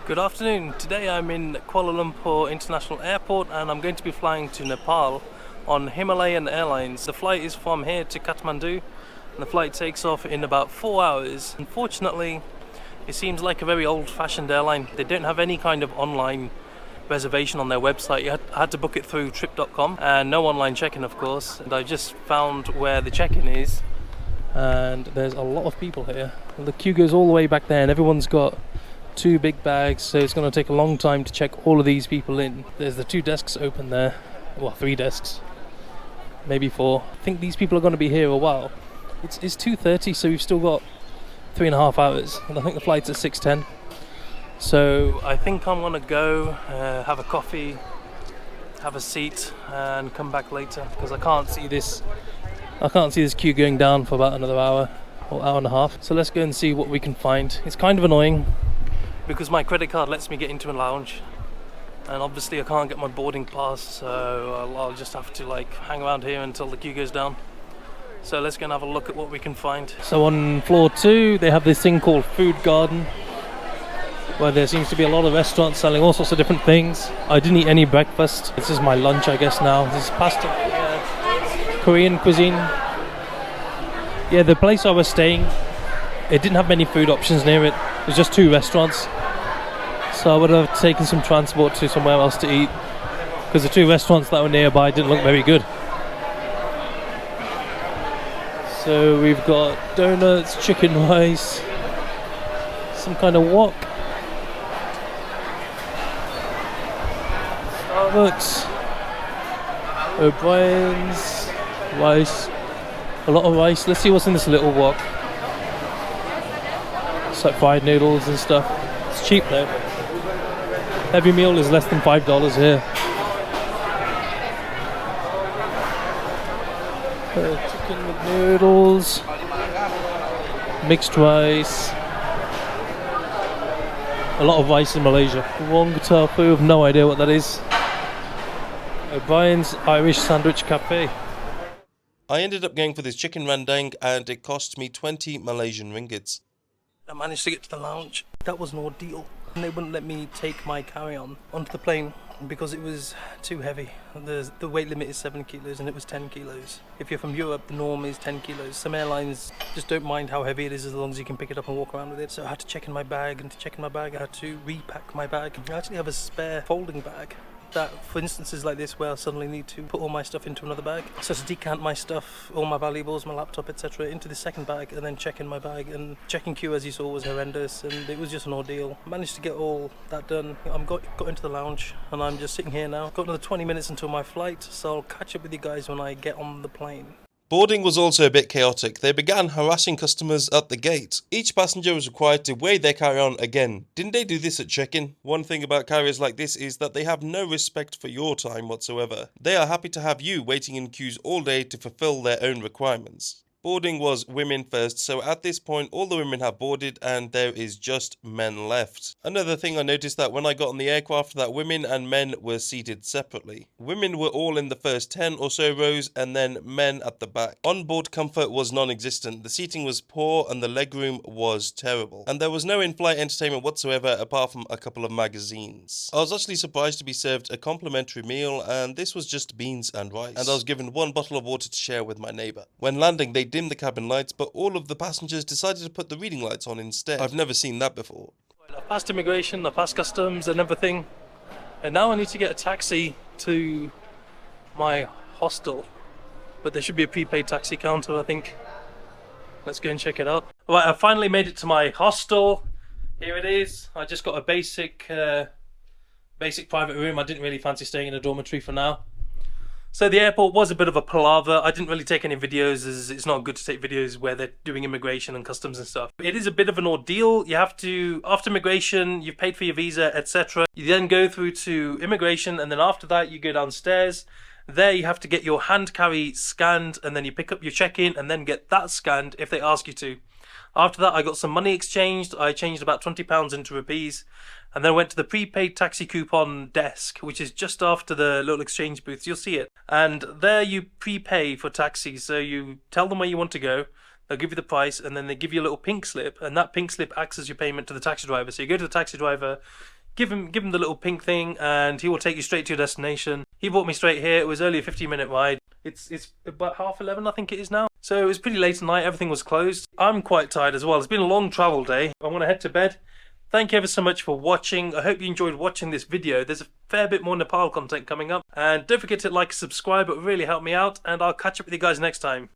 Good afternoon. Today I'm in Kuala Lumpur International Airport and I'm going to be flying to Nepal on Himalayan Airlines. The flight is from here to Kathmandu and the flight takes off in about 4 hours. Unfortunately, it seems like a very old-fashioned airline. They don't have any kind of online reservation on their website. I had to book it through trip.com and no online check-in, of course. And I just found where the check-in is and there's a lot of people here. The queue goes all the way back there and everyone's got 2 big bags, so it's going to take a long time to check all of these people in. There's the 2 desks open there, well 3 desks, maybe 4. I think these people are going to be here a while. It's 2:30, so we've still got 3.5 hours, and I think the flight's at 6:10. So I think I'm going to go have a coffee, have a seat, and come back later because I can't see this queue going down for about another hour or hour and a half. So let's go and see what we can find. It's kind of annoying because my credit card lets me get into a lounge and obviously I can't get my boarding pass, so I'll just have to hang around here until the queue goes down. So let's go and have a look at what we can find. So on floor 2 they have this thing called Food Garden where there seems to be a lot of restaurants selling all sorts of different things. I didn't eat any breakfast. This is my lunch, I guess. Now this is pasta, Korean cuisine. Yeah, the place I was staying, it didn't have many food options near it. It was just 2 restaurants. So I would have taken some transport to somewhere else to eat because the 2 restaurants that were nearby didn't look very good. So we've got donuts, chicken rice, some kind of wok, Starbucks, O'Brien's, rice, a lot of rice. Let's see what's in this little wok. It's like fried noodles and stuff. It's cheap though. Every meal is less than $5 here. Chicken with noodles, mixed rice, a lot of rice in Malaysia. Wong tofu, I've no idea what that is. O'Brien's Irish Sandwich Cafe. I ended up going for this chicken rendang and it cost me 20 Malaysian ringgits. I managed to get to the lounge. That was an ordeal. And they wouldn't let me take my carry-on onto the plane because it was too heavy. The weight limit is 7 kilos and it was 10 kilos. If you're from Europe, the norm is 10 kilos. Some airlines just don't mind how heavy it is as long as you can pick it up and walk around with it. So I had to check in my bag, and to check in my bag I had to repack my bag. I actually have a spare folding bag that for instances like this where I suddenly need to put all my stuff into another bag. So to decant my stuff, all my valuables, my laptop, etc. into the second bag and then check in my bag. And checking queue, as you saw, was horrendous and it was just an ordeal. Managed to get all that done. Got into the lounge and I'm just sitting here now. Got another 20 minutes until my flight, so I'll catch up with you guys when I get on the plane. Boarding was also a bit chaotic. They began harassing customers at the gate. Each passenger was required to weigh their carry-on again. Didn't they do this at check-in? One thing about carriers like this is that they have no respect for your time whatsoever. They are happy to have you waiting in queues all day to fulfill their own requirements. Boarding was women first, so at this point all the women have boarded and there is just men left. Another thing I noticed that when I got on the aircraft that women and men were seated separately. Women were all in the first 10 or so rows and then men at the back. On-board comfort was non-existent, the seating was poor and the legroom was terrible. And there was no in-flight entertainment whatsoever apart from a couple of magazines. I was actually surprised to be served a complimentary meal and this was just beans and rice. And I was given 1 bottle of water to share with my neighbour. When landing they dimmed the cabin lights, but all of the passengers decided to put the reading lights on instead. I've never seen that before. I passed immigration, I passed customs and everything, and now I need to get a taxi to my hostel, but there should be a prepaid taxi counter, I think. Let's go and check it out. Right, I finally made it to my hostel. Here it is. I just got a basic private room. I didn't really fancy staying in a dormitory for now. So the airport was a bit of a palaver. I didn't really take any videos as it's not good to take videos where they're doing immigration and customs and stuff. It is a bit of an ordeal. You have to, after immigration, you've paid for your visa, etc. You then go through to immigration and then after that you go downstairs. There you have to get your hand carry scanned and then you pick up your check-in and then get that scanned if they ask you to. After that I got some money exchanged. I changed about £20 into rupees and then went to the prepaid taxi coupon desk, which is just after the little exchange booths. You'll see it. And there you prepay for taxis. So you tell them where you want to go. they'll give you the price, and then they give you a little pink slip, and that pink slip acts as your payment to the taxi driver. So you go to the taxi driver, give him the little pink thing, and he will take you straight to your destination. He brought me straight here. It was only a 15-minute ride. It's about 11:30, I think it is now. So it was pretty late at night. Everything was closed. I'm quite tired as well. It's been a long travel day. I want to head to bed. Thank you ever so much for watching. I hope you enjoyed watching this video. There's a fair bit more Nepal content coming up. And don't forget to like and subscribe. It would really help me out. And I'll catch up with you guys next time.